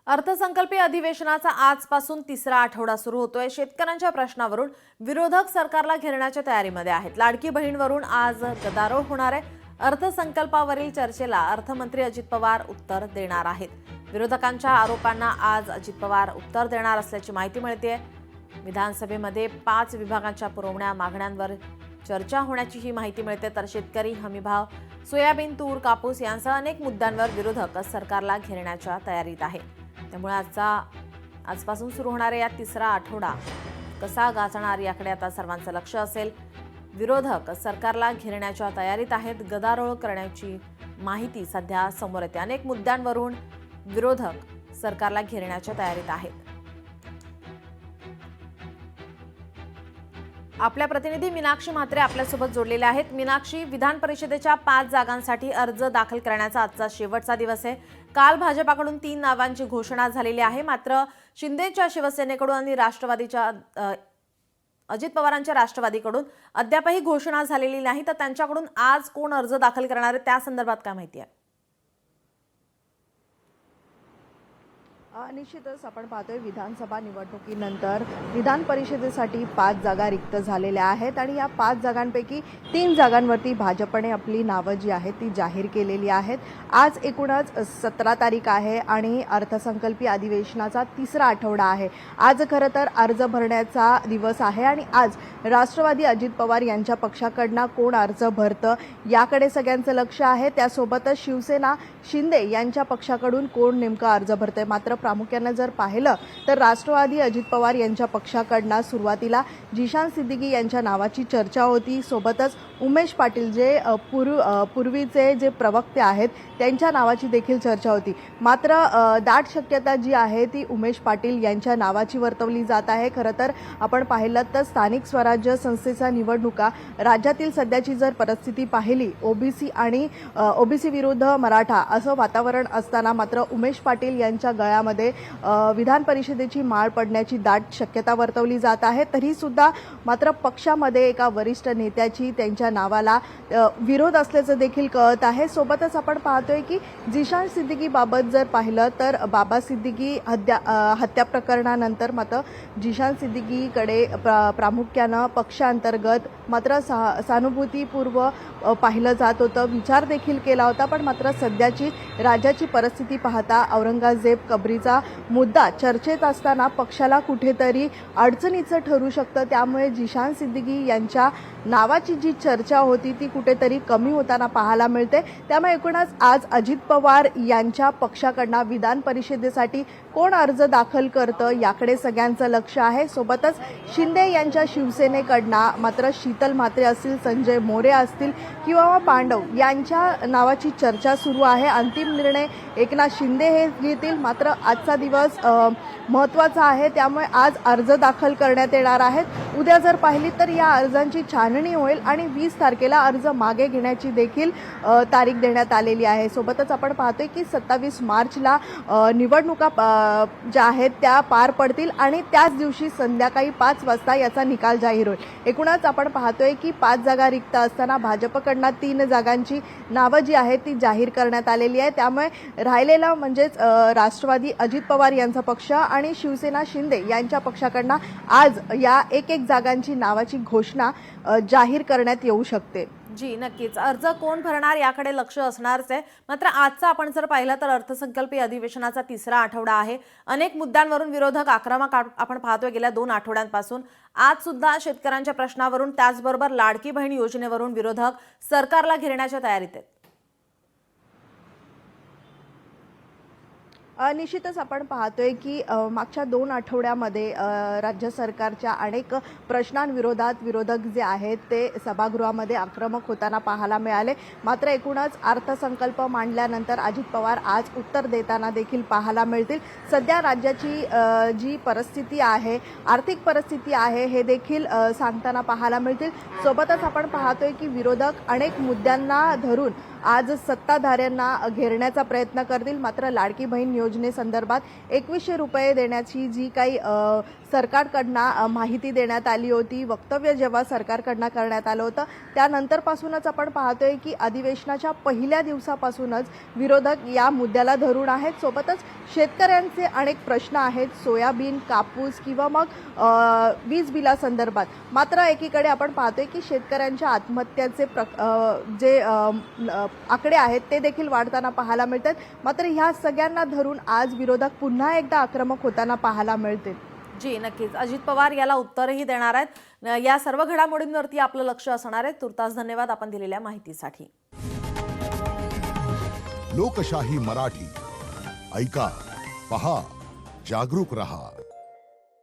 अर्थसंकल्पीय अधिवेशनाचा आजपासून तिसरा आठवडा सुरू होतोय। शेतकऱ्यांच्या प्रश्नावरून विरोधक सरकारला घेरण्याच्या तयारीमध्ये आहेत। लाडकी बहीणवरून आज गदारोळ होणार आहे। अर्थसंकल्पावरील चर्चेला अर्थमंत्री अजित पवार उत्तर देणार आहेत। विरोधकांच्या आरोपांना आज अजित पवार उत्तर देणार असल्याची माहिती मिळते। विधानसभेमध्ये 5 विभागांच्या पुरवण्या मागण्यांवर चर्चा होण्याची ही माहिती मिळते। तर शेतकरी हमीभाव, सोयाबीन, तूर, कापूस यांसह अनेक मुद्द्यांवर विरोधक सरकारला घेरण्याच्या तयारीत आहेत। त्यामुळे आजपासून सुरू होणारा या तिसरा आठवडा कसा गाजणार याकडे आता सर्वांचं लक्ष असेल। विरोधक सरकारला घेरण्याच्या तयारीत आहेत। गदारोळ करण्याची माहिती सध्या समोर येते। अनेक मुद्द्यांवरून विरोधक सरकारला घेरण्याच्या तयारीत आहेत। आपल्या प्रतिनिधी मीनाक्षी म्हात्रे आपल्यासोबत जोडलेल्या आहेत। मीनाक्षी, विधान परिषदेच्या 5 जागांसाठी अर्ज दाखल करण्याचा आजचा शेवटचा दिवस आहे। काल भाजपाकडून 3 नावांची घोषणा झालेली आहे। मात्र शिंदेच्या शिवसेनेकडून आणि राष्ट्रवादीच्या अजित पवारांच्या राष्ट्रवादीकडून अद्यापही घोषणा झालेली नाही। तर त्यांच्याकडून आज कोण अर्ज दाखल करणार आहे त्या संदर्भात काय माहिती आहे? निश्चितच आपण पाहतोय विधानसभा निवडणुकीनंतर विधान परिषदेसाठी 5 जागा रिक्त झालेल्या आहेत आणि या 5 जागांपैकी 3 जागांवरती भाजपने आपली नावं जी आहेत ती जाहीर केलेली आहेत। आज एकूणच 17 तारीख आहे आणि अर्थसंकल्पीय अधिवेशनाचा तिसरा आठवडा आहे। आज खरं तर अर्ज भरण्याचा दिवस आहे आणि आज राष्ट्रवादी अजित पवार यांच्या पक्षाकडनं कोण अर्ज भरतं याकडे सगळ्यांचं लक्ष आहे। त्यासोबतच शिवसेना शिंदे यांच्या पक्षाकडून कोण नेमका अर्ज भरतंय। मात्र प्रामुख्याने जर पाहिलं तर राष्ट्रवादी अजित पवार यांच्या पक्षाकडनं सुरुवातीला जिशान सिद्दीकी यांच्या नावाची चर्चा होती। सोबतच उमेश पाटील जे पूर्वीचे जे प्रवक्ते आहेत त्यांच्या नावाची देखील चर्चा होती। मात्र दाट शक्यता जी आहे ती उमेश पाटील यांच्या नावाची वर्तवली जात आहे। खरं तर आपण पाहिलं तर स्थानिक स्वराज्य संस्थेच्या निवडणुका राज्यातील सध्याची जर परिस्थिती पाहिली ओबीसी आणि ओबीसी विरुद्ध मराठा असं वातावरण असताना मात्र उमेश पाटील यांच्या गळ्यामध्ये विधान परिषदेची माळ पडण्याची दाट शक्यता वर्तवली जात आहे। तरी सुद्धा मात्र पक्षामध्ये एका वरिष्ठ नेत्याची त्यांच्या नावाला विरोध असल्याचं देखील कळत आहे। सोबतच आपण पाहतोय की जिशान सिद्दीकी बाबत जर पाहिलं तर बाबा सिद्दीकी हत्या प्रकरणानंतर मात्र जिशान सिद्दीकीकडे प्रामुख्यानं पक्षांतर्गत मात्र सहानुभूतीपूर्व पाहिलं जात होतं, विचार देखील केला होता। पण मात्र सध्याची राज्याची परिस्थिती पाहता औरंगजेब कबरीचा मुद्दा चर्चेत असताना पक्षाला कुठेतरी अडचणीचं ठरू शकतं। त्यामुळे जिशान सिद्दीकी यांच्या नावाची जी चर्चा होती ती कुठेतरी कमी होताना पाहायला मिळते। त्यामुळे एकूणच आज अजित पवार यांच्या पक्षाकडनं विधान परिषदेसाठी कोण अर्ज दाखल करतं याकडे सगळ्यांचं लक्ष आहे। सोबतच शिंदे यांच्या शिवसेनेकडनं मात्र शीतल म्हात्रे असतील, संजय मोरे असतील किंवा पांडव यांच्या नावाची चर्चा सुरू आहे। अंतिम निर्णय एकनाथ शिंदे हे घेतील। मात्र आजचा दिवस महत्त्वाचा आहे, त्यामुळे आज अर्ज दाखल करण्यात येणार आहेत। उद्या जर पाहिली तर या अर्जांची छाननी होईल आणि 20 तारखेला अर्ज मागे घेण्याची देखील तारीख देण्यात आलेली आहे। सोबतच आपण पाहतोय की 27 मार्चला निवडणुका ज्या आहेत त्या पार पडतील आणि त्याच दिवशी संध्याकाळी 5 वाजता याचा निकाल जाहीर होईल। एकूणच आपण पाहतोय की 5 जागा रिक्त असताना भाजपकडनं 3 जागांची नावं जी आहेत ती जाहीर करण्यात आलेली आहे। त्यामुळे राहिलेला म्हणजेच राष्ट्रवादी अजित पवार यांचा पक्ष आणि शिवसेना शिंदे यांच्या पक्षाकडनं आज या एक जागांची नावाची घोषणा जाहीर करण्यात येऊ शकते। जी नक्कीच, अर्ज कोण भरणार याकडे लक्ष असणारच आहे। मात्र आजचा आपण जर पाहिलं तर अर्थसंकल्पीय अधिवेशनाचा तिसरा आठवडा आहे। अनेक मुद्द्यांवरून विरोधक आक्रमक आपण पाहतोय गेल्या 2 आठवड्यांपासून। आज सुद्धा शेतकऱ्यांच्या प्रश्नावरून त्याचबरोबर लाडकी बहीण योजनेवरून विरोधक सरकारला घेरण्याच्या तयारीत आहेत। निश्चितच आपण पाहतोय की मागच्या 2 आठवड्यामध्ये राज्य सरकारच्या अनेक प्रश्नांविरोधात विरोधक जे आहेत ते सभागृहामध्ये आक्रमक होताना पाहायला मिळाले। मात्र एकूणच अर्थसंकल्प मांडल्यानंतर अजित पवार आज उत्तर देताना देखील पाहायला मिळतील। सध्या राज्याची जी परिस्थिती आहे, आर्थिक परिस्थिती आहे हे देखील सांगताना पाहायला मिळतील। सोबतच आपण पाहतोय की विरोधक अनेक मुद्द्यांना धरून आज सत्ताधाऱ्यांना घेरण्याचा प्रयत्न करतील. मात्र लाडकी बहीण योजनेसंदर्भात 2100 रुपये देण्याची जी काही सरकारकडनं माहिती देण्यात आली होती, वक्तव्य जेव्हा सरकारकडनं करण्यात आलं होतं, त्यानंतरपासूनच आपण पाहतोय की अधिवेशनाच्या पहिल्या दिवसापासूनच विरोधक या मुद्द्याला धरून आहेत. सोबतच शेतकऱ्यांचे अनेक प्रश्न आहेत, सोयाबीन, कापूस किंवा मग वीज बिलासंदर्भात. मात्र एकीकडे आपण पाहतोय की शेतकऱ्यांच्या आत्महत्याचे जे आकडे आहेत ते देखील वाढताना पाहायला मिळतात. मात्र ह्या सगळ्यांना धरून आज विरोधक पुन्हा एकदा आक्रमक होताना पाहायला मिळतील. जी नक्कीच, अजित पवार याला उत्तरही देणार आहेत. या सर्व घडामोडींवरती आपलं लक्ष असणार आहे. तुर्तास धन्यवाद आपण दिलेल्या माहितीसाठी. लोकशाही मराठी ऐका, पहा, जागरूक रहा.